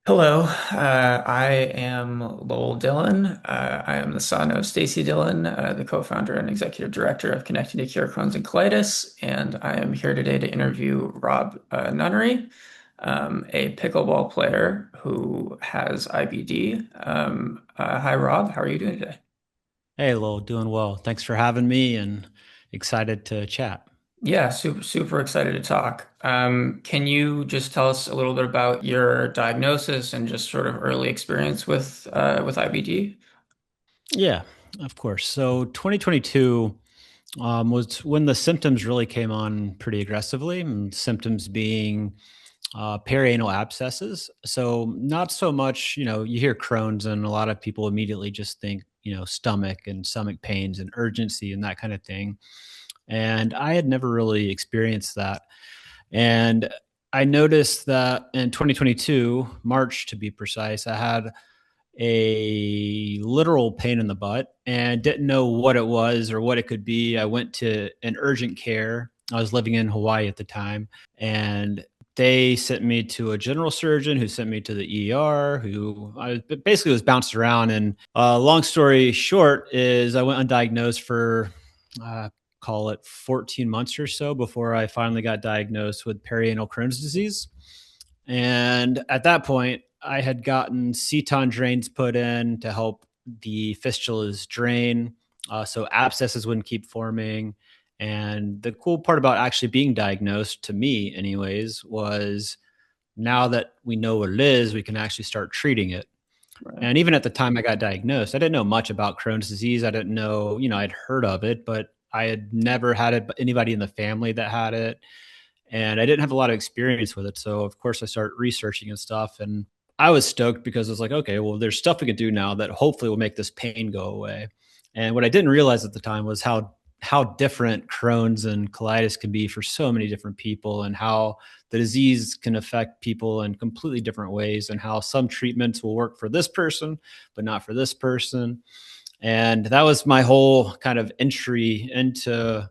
Hello, I am Lowell Dillon. I am the son of Stacy Dillon, the co-founder and executive director of Connecting to Cure Crohn's and Colitis, and I am here today to interview Rob Nunnery, a pickleball player who has IBD. Hi, Rob. How are you doing today? Hey, Lowell, doing well. Thanks for having me and excited to chat. Yeah, super excited to talk. Can you just tell us a little bit about your diagnosis and just sort of early experience with IBD? Yeah, of course. So 2022 was when the symptoms really came on pretty aggressively, and symptoms being perianal abscesses. So not so much, you hear Crohn's and a lot of people immediately just think, stomach and stomach pains and urgency and that kind of thing. And I had never really experienced that. And I noticed that in 2022, March to be precise, I had a literal pain in the butt and didn't know what it was or what it could be. I went to an urgent care. I was living in Hawaii at the time, and they sent me to a general surgeon who sent me to the ER, who I basically was bounced around. And long story short is I went undiagnosed for uh, call it 14 months or so before I finally got diagnosed with perianal Crohn's disease. And at that point, I had gotten ceton drains put in to help the fistulas drain, so abscesses wouldn't keep forming. And the cool part about actually being diagnosed, to me, anyways, was now that we know what it is, we can actually start treating it. Right. And even at the time I got diagnosed, I didn't know much about Crohn's disease. I didn't know, I'd heard of it, but I had never had it, anybody in the family that had it. And I didn't have a lot of experience with it. So, of course, I started researching and stuff. And I was stoked because I was like, okay, well, there's stuff we can do now that hopefully will make this pain go away. And what I didn't realize at the time was how different Crohn's and colitis can be for so many different people, and how the disease can affect people in completely different ways, and how some treatments will work for this person but not for this person. And that was my whole kind of entry into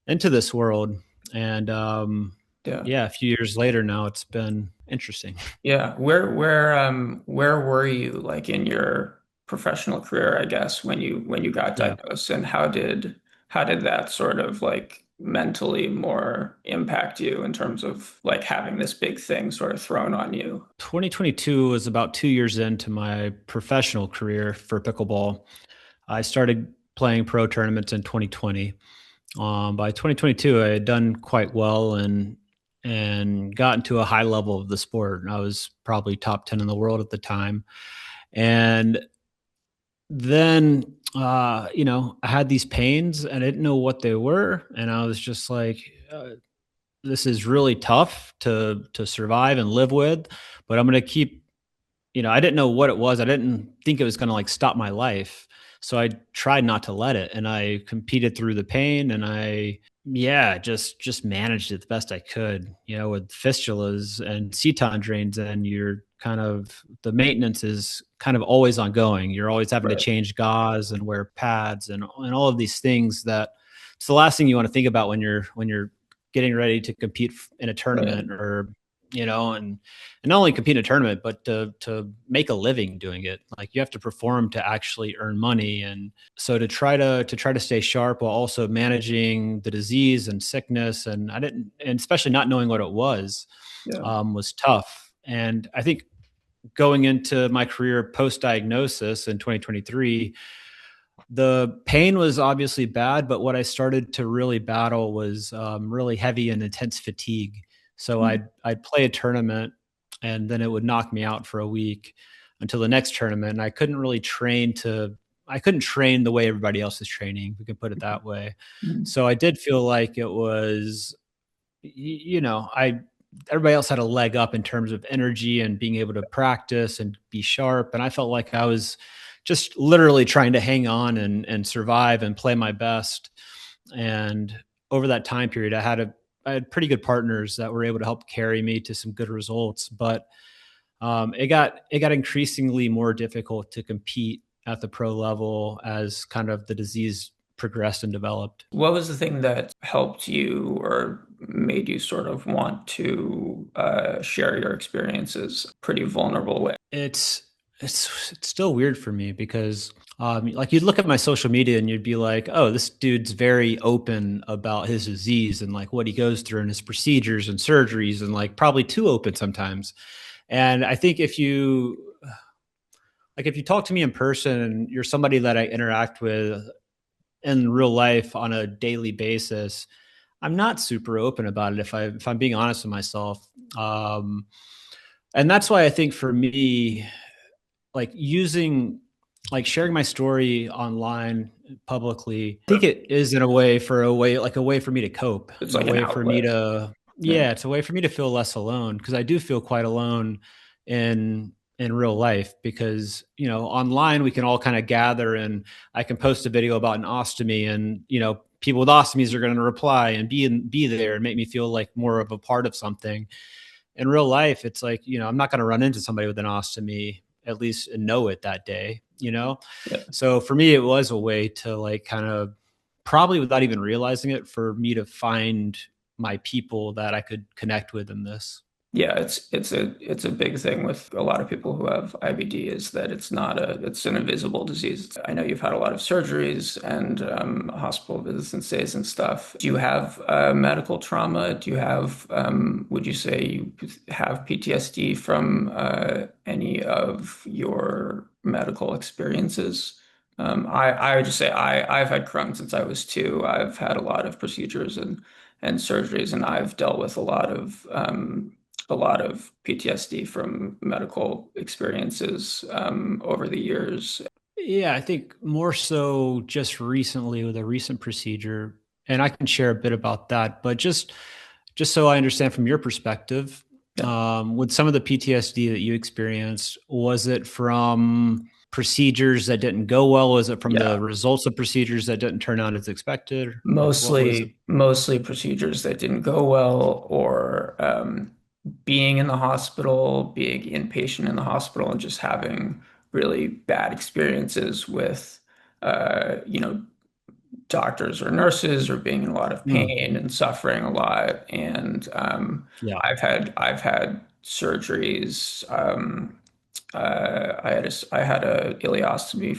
this world. And Yeah. yeah, a few years later now, it's been interesting. Yeah. Where were you like in your professional career, I guess, when you got Yeah. diagnosed, and how did that sort of like mentally more impact you in terms of like having this big thing sort of thrown on you? 2022 was about 2 years into my professional career for pickleball. I started playing pro tournaments in 2020. By 2022, I had done quite well and gotten to a high level of the sport. I was probably top 10 in the world at the time. And then I had these pains and I didn't know what they were. And I was just like, this is really tough to survive and live with, but I'm going to keep, I didn't know what it was. I didn't think it was going to like stop my life. So I tried not to let it, and I competed through the pain, and I, yeah, just managed it the best I could, with fistulas and ceton drains. And you're kind of, the maintenance is kind of always ongoing. You're always having to Right. change gauze and wear pads and all of these things that it's the last thing you want to think about when you're getting ready to compete in a Right. tournament, or and not only compete in a tournament, but to make a living doing it. Like, you have to perform to actually earn money. And so to try to stay sharp while also managing the disease and sickness, and I didn't, and especially not knowing what it Yeah. was tough. And I think going into my career post diagnosis in 2023, the pain was obviously bad, but what I started to really battle was really heavy and intense fatigue. So I'd play a tournament, and then it would knock me out for a week until the next tournament, and I couldn't train the way everybody else is training. We can put it that way. Mhm. So I did feel like it was, I everybody else had a leg up in terms of energy and being able to practice and be sharp, and I felt like I was just literally trying to hang on and survive and play my best. And over that time period, I had pretty good partners that were able to help carry me to some good results. But it got increasingly more difficult to compete at the pro level as kind of the disease progressed and developed. What was the thing that helped you or made you sort of want to share your experiences pretty vulnerable way? It's it's still weird for me because like you'd look at my social media and you'd be like, oh, this dude's very open about his disease and like what he goes through and his procedures and surgeries, and like probably too open sometimes. And I think if you talk to me in person and you're somebody that I interact with in real life on a daily basis, I'm not super open about it if I'm being honest with myself. Um, and that's why I think for me, like using like sharing my story online publicly, I think it is in a way for me to cope It's and a like an way for me outlet. to Yeah. yeah, it's a way for me to feel less alone, because I do feel quite alone in real life, because online we can all kind of gather and I can post a video about an ostomy, and people with ostomies are going to reply and be there and make me feel like more of a part of something. In real life, it's like, I'm not going to run into somebody with an ostomy, at least, and know it that day. Yeah. So for me, it was a way to like kind of, probably without even realizing it, for me to find my people that I could connect with in this. Yeah, it's a big thing with a lot of people who have IBD is that it's an invisible disease. I know you've had a lot of surgeries and hospital visits and stays and stuff. Do you have medical trauma? Do you have would you say you have PTSD from any of your medical experiences? I would just say I've had Crohn's since I was two. I've had a lot of procedures and surgeries, and I've dealt with a lot of PTSD from medical experiences over the years. Yeah, I think more so just recently with a recent procedure, and I can share a bit about that, but just so I understand from your perspective, Yeah, with some of the PTSD that you experienced, was it from procedures that didn't go well? Was it from yeah. the results of procedures that didn't turn out as expected? Like, what was it? Mostly procedures that didn't go well, or being in the hospital, being inpatient in the hospital, and just having really bad experiences with, doctors or nurses, or being in a lot of Mm, pain and suffering a lot. And yeah. I've had surgeries. I had a ileostomy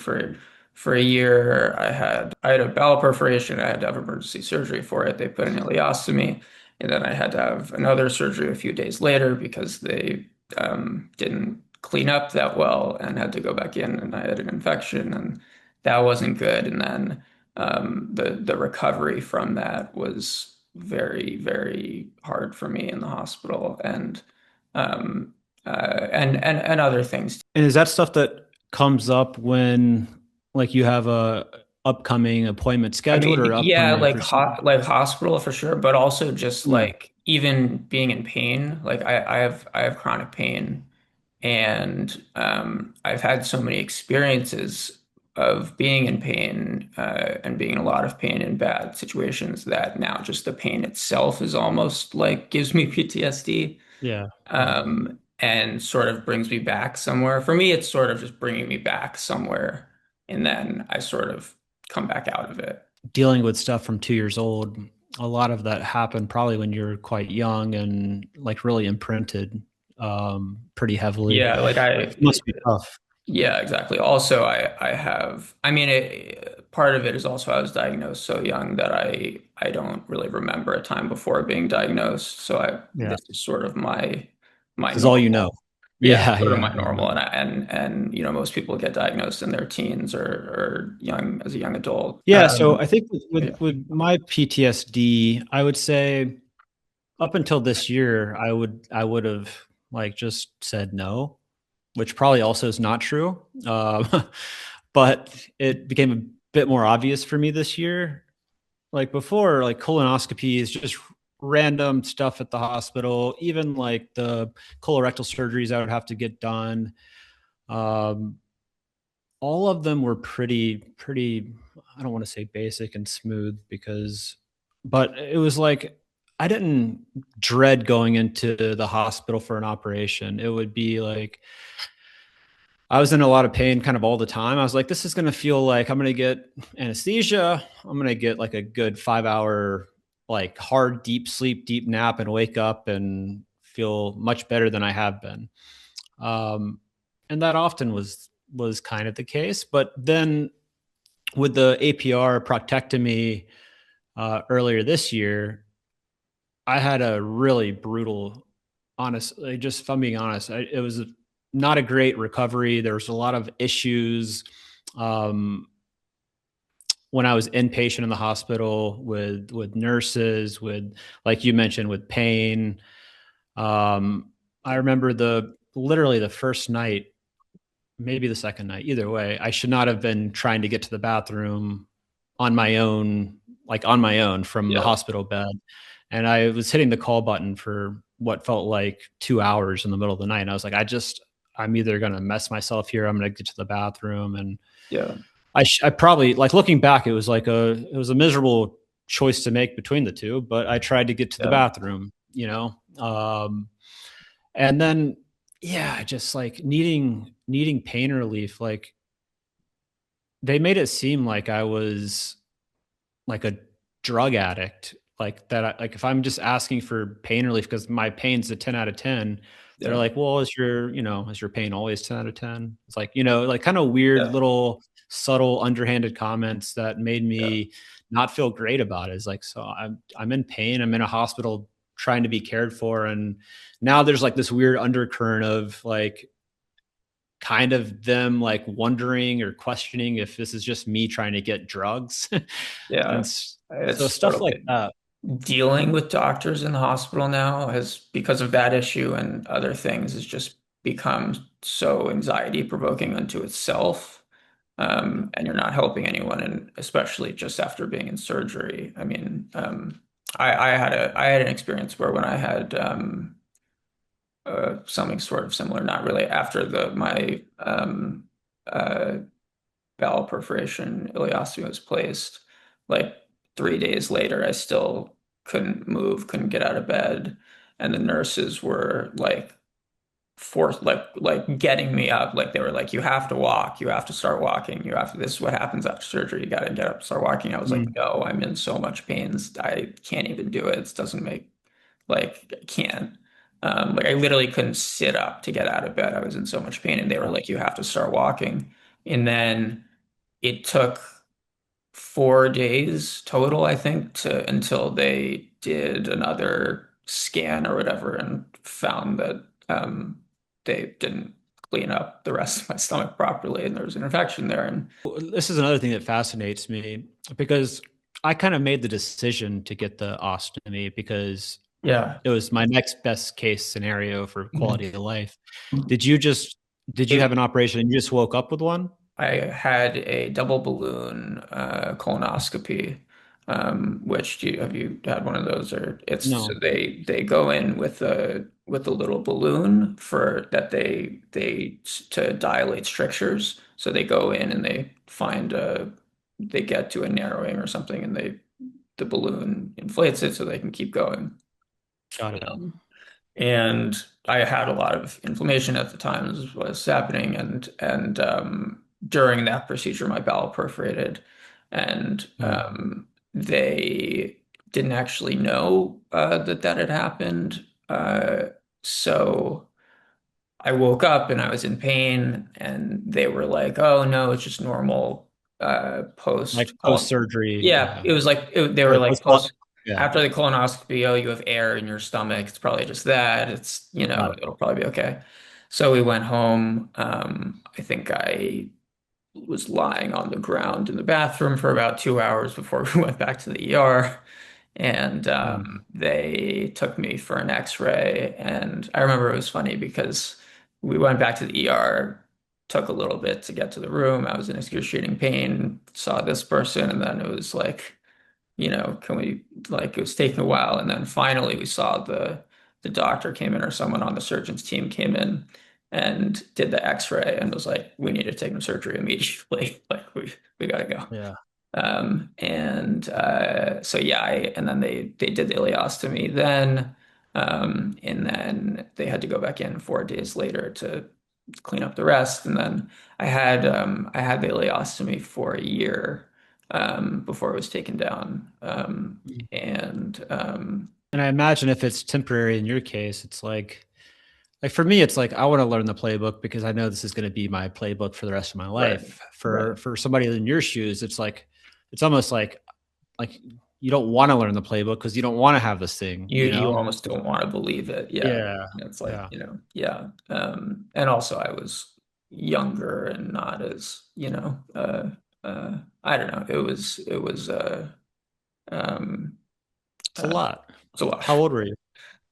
for a year. I had a bowel perforation. I had to have emergency surgery for it. They put an ileostomy, and then I had to have another surgery a few days later because they didn't clean up that well and had to go back in, and I had an infection, and that wasn't good. And then the recovery from that was very, very hard for me in the hospital, and and other things. And is that stuff that comes up when like you have a upcoming appointment I scheduled mean, or yeah, upcoming procedure? like hospital for sure, but also just Mm, like even being in pain. Like I have chronic pain, and I've had so many experiences of being in pain and being in a lot of pain in bad situations that now just the pain itself is almost like gives me PTSD. yeah, yeah. And sort of brings me back somewhere. For me, it's sort of just bringing me back somewhere, and then I sort of come back out of it. Dealing with stuff from 2 years old, a lot of that happened probably when you're quite young and like really imprinted pretty heavily. Yeah, It must be tough. yeah, exactly. Also, I mean, part of it is also I was diagnosed so young that I don't really remember a time before being diagnosed. So Yeah. this is sort of my This is all you know. normal. Yeah, Yeah, sort of yeah. my normal. And most people get diagnosed in their teens or young as a young adult. Yeah, so I think with, Yeah. with with my PTSD, I would say up until this year, I would have like just said no, which probably also is not true. But it became a bit more obvious for me this year. Like before, like colonoscopy is just random stuff at the hospital. Even like the colorectal surgeries I would have to get done. Um, all of them were pretty, I don't want to say basic and smooth, but it was like I didn't dread going into the hospital for an operation. It would be like I was in a lot of pain kind of all the time. I was like, this is going to feel like I'm going to get anesthesia. I'm going to get like a good 5 hour, like hard, deep sleep, deep nap and wake up and feel much better than I have been. Um, and that often was kind of the case. But then with the APR proctectomy earlier this year, I had a really brutal, honest, just if I'm being honest, it was not a great recovery. There was a lot of issues um, when I was inpatient in the hospital with nurses, with like you mentioned, with pain. Um, I remember the literally the first night, maybe the second night, either way, I should not have been trying to get to the bathroom on my own, like on my own from the Yeah, hospital bed. And I was hitting the call button for what felt like 2 hours in the middle of the night. And I was like, I'm either going to mess myself here. I'm going to get to the bathroom. And yeah, I probably, like looking back, it was a miserable choice to make between the two, but I tried to get to the yeah, bathroom, and then, yeah, just like needing pain relief. Like they made it seem like I was like a drug addict, like that. Like if I'm just asking for pain relief because my pain's a 10 out of 10, they're yeah, like, well, is your pain always 10 out of 10? It's like, like kind of weird yeah, little subtle underhanded comments that made yeah, me not feel great about it. It's like, so I'm in pain. I'm in a hospital trying to be cared for. And now there's like this weird undercurrent of like kind of them like wondering or questioning if this is just me trying to get drugs. And yeah. so It's stuff like totally that. dealing with doctors in the hospital now has, because of that issue and other things, has just become so anxiety provoking unto itself. And you're not helping anyone, and especially just after being in surgery. I mean, I had an experience where when I had something sort of similar, not really after the my uh, bowel perforation ileostomy was placed, like 3 days later, I still couldn't move, couldn't get out of bed, and the nurses were like forced, like getting me up. Like they were like, "You have to walk. You have to start walking. You have to. This is what happens after surgery. You got to get up, start walking." I was like, Mm, "No, I'm in so much pain. I can't even do it. It doesn't make like I can't." Like I literally couldn't sit up to get out of bed. I was in so much pain, and they were yeah. like, "You have to start walking." And then it took 4 days total, I think, to until they did another scan or whatever and found that they didn't clean up the rest of my stomach properly, and there was an infection there. And This is another thing that fascinates me because I kind of made the decision to get the ostomy because yeah, it was my next best case scenario for Mhm. quality of life. Did you just did you have It, an operation and you just woke up with one? I had a double balloon colonoscopy, which have you had one of those? Or it's so No. they go in with a little balloon for that they to dilate strictures. So they go in and they find they get to a narrowing or something, and the balloon inflates it so they can keep going. Got it. And I had a lot of inflammation at the time as was happening, and during that procedure, my bowel perforated, and Mm, they didn't actually know that that had happened. So I woke up and I was in pain, and they were like, "Oh no, it's just normal like post post colon." surgery, Yeah, yeah. it was like they were Or like post colon. post Yeah, after the colonoscopy. Oh, you have air in your stomach. It's probably just that. It's got it. it'll probably be okay. So we went home. I think I was lying on the ground in the bathroom for about 2 hours before we went back to the ER. And Mm, they took me for an X-ray. And I remember it was funny because we went back to the ER, took a little bit to get to the room. I was in excruciating pain, saw this person, and then it was like, can we, like, it was taking a while. And then finally we saw the doctor came in, or someone on the surgeon's team came in and did the X-ray and was like, we need to take him to surgery immediately. Like we gotta go. yeah. And so yeah, and then they did the ileostomy then, and then they had to go back in 4 days later to clean up the rest. And then I had the ileostomy for a year before it was taken down. And And I imagine if it's temporary in your case, it's like for me, it's like I want to learn the playbook because I know this is going to be my playbook for the rest of my right, life. right. For somebody in your shoes, it's like it's almost like you don't want to learn the playbook because you don't want to have this thing, you You know? almost don't want to believe it. Yeah. Yeah. It's like, Yeah. yeah. And also I was younger and not as, I don't know. Um, It's a uh, lot. it's a lot. How old were you?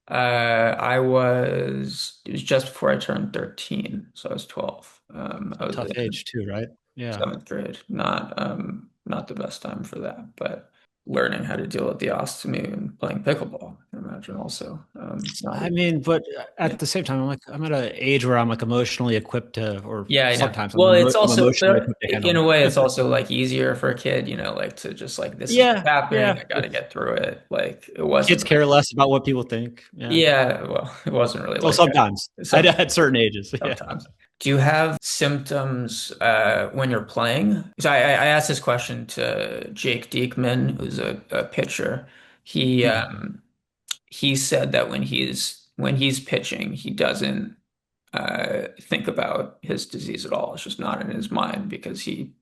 It was just before I turned 13, so I was 12. It's I a was tough in age too, right? Yeah. seventh grade. Not the best time for that, but learning how to deal with the ostomy and playing pickleball, I imagine also. Not I easy. mean, but Yeah. at the same time, I'm at an age where I'm like emotionally equipped to, or Yeah, I know. sometimes Well, it's I'm also, emotionally but equipped to in handle. a way, it's also like easier for a kid, like to just like, this is what's Yeah. happening. Yeah. I got to get through it. Like, it wasn't Kids like, care less about what people think. Yeah. yeah, well, it wasn't really Well, like sometimes that. at certain ages. Yeah. Sometimes. Do you have symptoms when you're playing? So I asked this question to Jake Diekman, who's a pitcher. He Mhm. he said that when he's pitching, he doesn't think about his disease at all. It's just not in his mind because he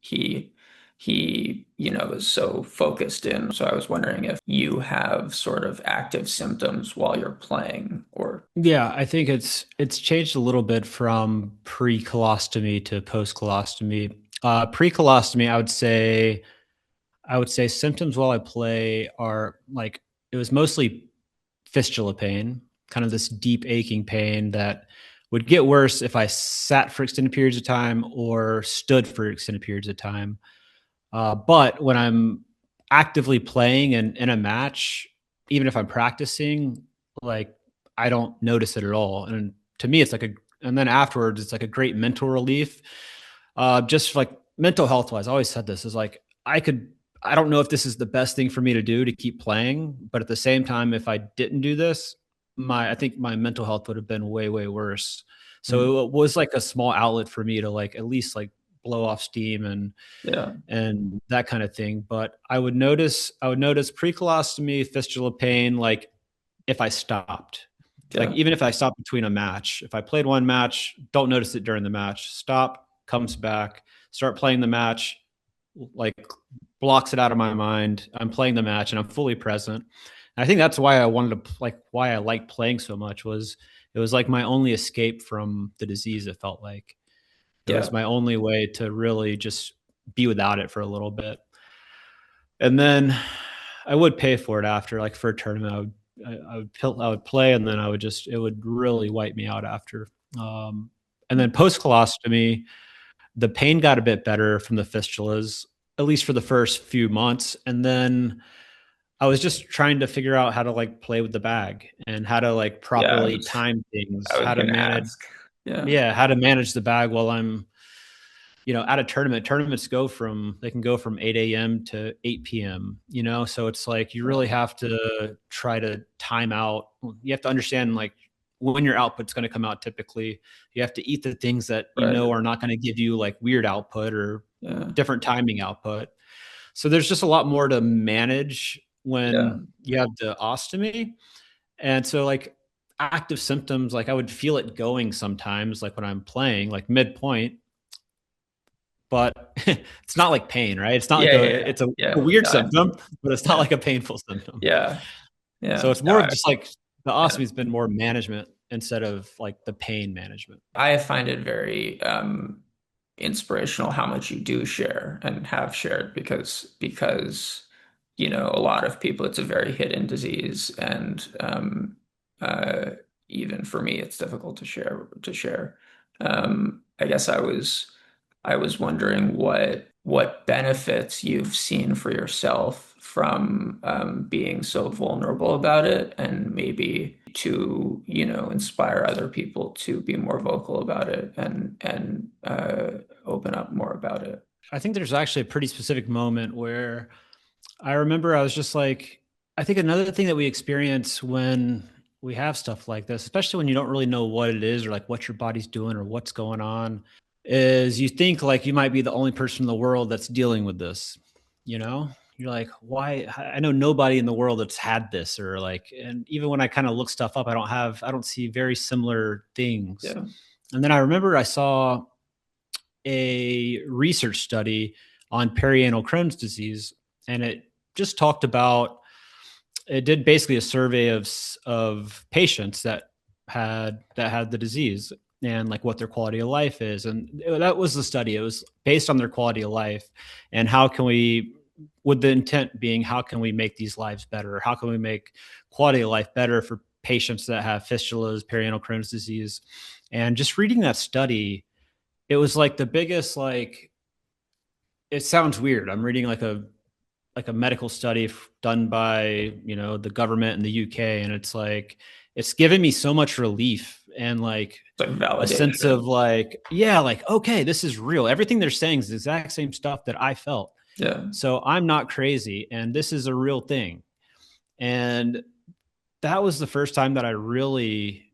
is so focused in. So I was wondering if you have sort of active symptoms while you're playing, or Yeah, I think it's changed a little bit from pre-colostomy to post-colostomy. Pre-colostomy, I would say symptoms while I play are like it was mostly fistula pain, kind of this deep aching pain that would get worse if I sat for extended periods of time or stood for extended periods of time. But when I'm actively playing and in a match, even if I'm practicing, like I don't notice it at all. And to me, it's like and then afterwards, it's like a great mental relief. Just like mental health wise, I always said this is like, I don't know if this is the best thing for me to do to keep playing, but at the same time, if I didn't do this, I think my mental health would have been way, way worse. mm, So it was like a small outlet for me to like, at least like blow off steam yeah, and that kind of thing. But I would notice pre-colostomy, fistula pain, like if I stopped, like yeah, even if I stopped between a match, if I played one match, don't notice it during the match, stop, comes back, start playing the match, like blocks it out of my mind. I'm playing the match and I'm fully present. And I think that's why I wanted to like why I liked playing so much was it was like my only escape from the disease. It felt like it yeah, was my only way to really just be without it for a little bit. And then I would pay for it after, like for a tournament. I would play, and then it would really wipe me out after. And then post colostomy, the pain got a bit better from the fistulas, at least for the first few months, and then I was just trying to figure out how to like play with the bag and how to like yeah. properly time things, I was how to gonna manage, ask. Yeah, yeah, how to manage the bag while I'm at a tournament. Tournaments they can go from 8 a.m. to 8 p.m., so it's like you yeah, really have to try to time out. You have to understand like when your output's going to come out typically. You have to eat the things that right. are not going to give you like weird output or Yeah, different timing output. So there's just a lot more to manage yeah, when you have the ostomy. And so like active symptoms, like I would feel it going sometimes, like when I'm playing, like midpoint, but it's not like pain, right? It's not like yeah, yeah, yeah. it's a Yeah. weird No, symptom, but it's not yeah, like a painful symptom. yeah, So yeah. it's No, more of just like the yeah. ostomy's been more management instead of like the pain management. I find it very inspirational how much you do share and have shared because a lot of people, it's a very hidden disease, and uh, even for me it's difficult to share. I guess I was wondering what benefits you've seen for yourself from being so vulnerable about it, and maybe to, inspire other people to be more vocal about it and open up more about it. I think there's actually a pretty specific moment where I remember I was just like, I think another thing that we experience we have stuff like this, especially when you don't really know what it is or like what your body's doing or what's going on, is you think like you might be the only person in the world that's dealing with this, you know? You're like, why? I know nobody in the world that's had this, or like, and even when I kind of look stuff up, I don't see very similar things. Yeah. And then I remember I saw a research study on perianal Crohn's disease, and it just talked about, it did basically a survey of patients that had the disease and like what their quality of life is, and that was the study. It was based on their quality of life, and how can we, with the intent being, how can we make these lives better? How can we make quality of life better for patients that have fistulas, perianal Crohn's disease? And just reading that study, it was like the biggest, like, it sounds weird. I'm reading like a medical study done by, you know, the government in the UK, and it's like it's given me so much relief and like It's like a sense of validation. like, yeah, like, okay, this is real. Everything they're saying is the exact same stuff that I felt. Yeah. So I'm not crazy, and this is a real thing. And that was the first time that I really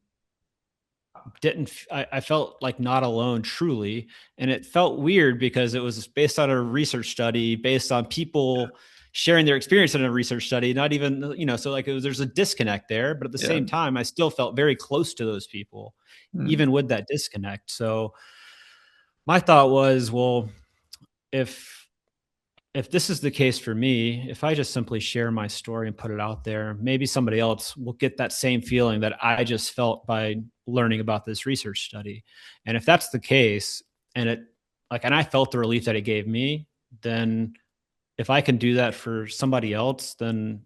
didn't, I felt like not alone truly. And it felt weird because it was based on a research study, based on people sharing their experience in a research study, not even, you know, so like there's a disconnect there, but at the Yeah. same time I still felt very close to those people Mm. even with that disconnect. So my thought was, well, if if this is the case for me, if I just simply share my story and put it out there, maybe somebody else will get that same feeling that I just felt by learning about this research study. And if that's the case, and it, like, and I felt the relief that it gave me, then if I can do that for somebody else, then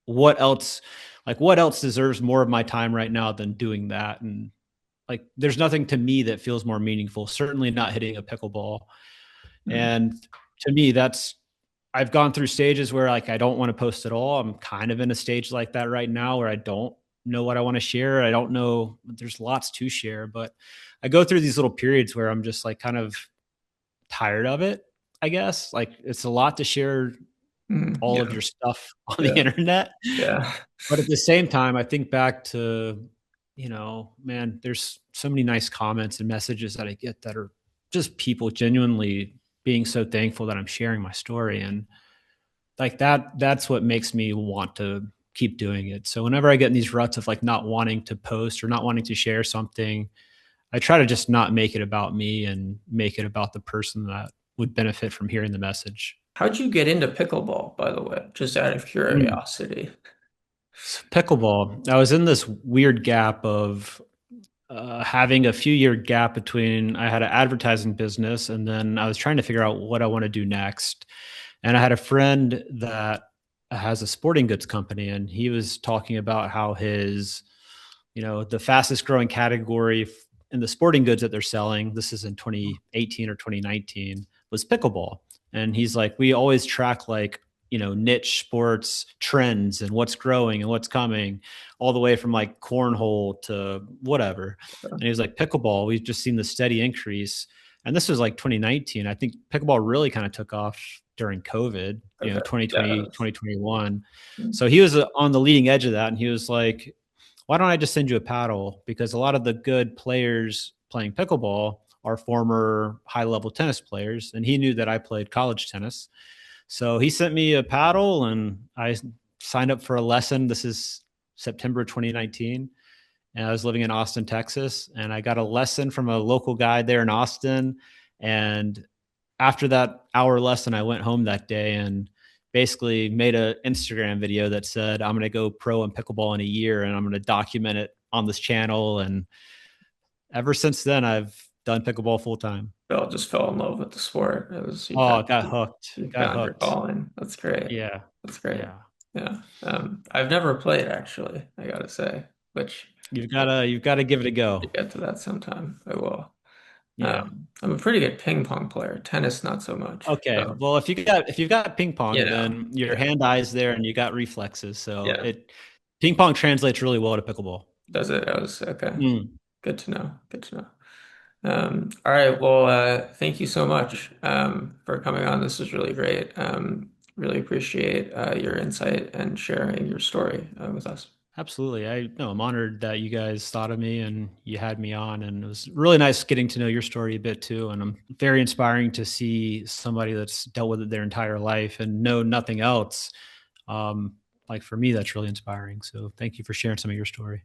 what else, like, what else deserves more of my time right now than doing that? And like, there's nothing to me that feels more meaningful, certainly not hitting a pickleball. Mm. And to me, that's, I've gone through stages where like I don't want to post at all. I'm kind of in a stage like that right now where I don't know what I want to share. I don't know. There's lots to share, but I go through these little periods where I'm just like kind of tired of it, I guess. Like it's a lot to share Mm. all of Yeah. your stuff on the Yeah. internet. Yeah. But at the same time, I think back to, you know, man, there's so many nice comments and messages that I get that are just people genuinely being so thankful that I'm sharing my story. And like that's what makes me want to keep doing it. So whenever I get in these ruts of like not wanting to post or not wanting to share something, I try to just not make it about me and make it about the person that would benefit from hearing the message. How'd you get into pickleball, by the way? Just out of Mm. curiosity. So pickleball, I was in this weird gap of having a few year gap between, I had an advertising business and then I was trying to figure out what I want to do next. And I had a friend that has a sporting goods company, and he was talking about how his, you know, the fastest growing category in the sporting goods that they're selling, this is in 2018 or 2019, was pickleball. And he's like, we always track like, you know, niche sports trends and what's growing and what's coming, all the way from like cornhole to whatever. And he was like, pickleball, we've just seen the steady increase. And this was like 2019. I think pickleball really kind of took off during COVID, you know, Okay. Yeah. 2020, That's, 2021. mm. So he was on the leading edge of that. And he was like, why don't I just send you a paddle? Because a lot of the good players playing pickleball are former high level tennis players. And he knew that I played college tennis. So he sent me a paddle and I signed up for a lesson. This is September 2019. And I was living in Austin, Texas. And I got a lesson from a local guy there in Austin. And after that hour lesson, I went home that day and basically made an Instagram video that said, I'm going to go pro in pickleball in a year and I'm going to document it on this channel. And ever since then, I've done pickleball full time. Bill just fell in love with the sport. It was Oh, got hooked. you Got found your hooked. calling. That's great. Yeah. That's great. Yeah. Yeah. I've never played actually, I gotta say, which You've got to give it a to go. get to that sometime. I will. Yeah. I'm a pretty good ping pong player. Tennis, not so much. Okay. So, Well, if you've got ping you pong, know, then your yeah, hand eye's there and you got reflexes. So yeah. it ping pong translates really well to pickleball. Does it? I was okay. Mm. Good to know. Good to know. All right. Well, thank you so much for coming on. This was really great. Really appreciate your insight and sharing your story with us. Absolutely. I'm honored that you guys thought of me and you had me on, and it was really nice getting to know your story a bit too. And I'm very inspiring to see somebody that's dealt with it their entire life and know nothing else. Um, like for me, that's really inspiring. So thank you for sharing some of your story.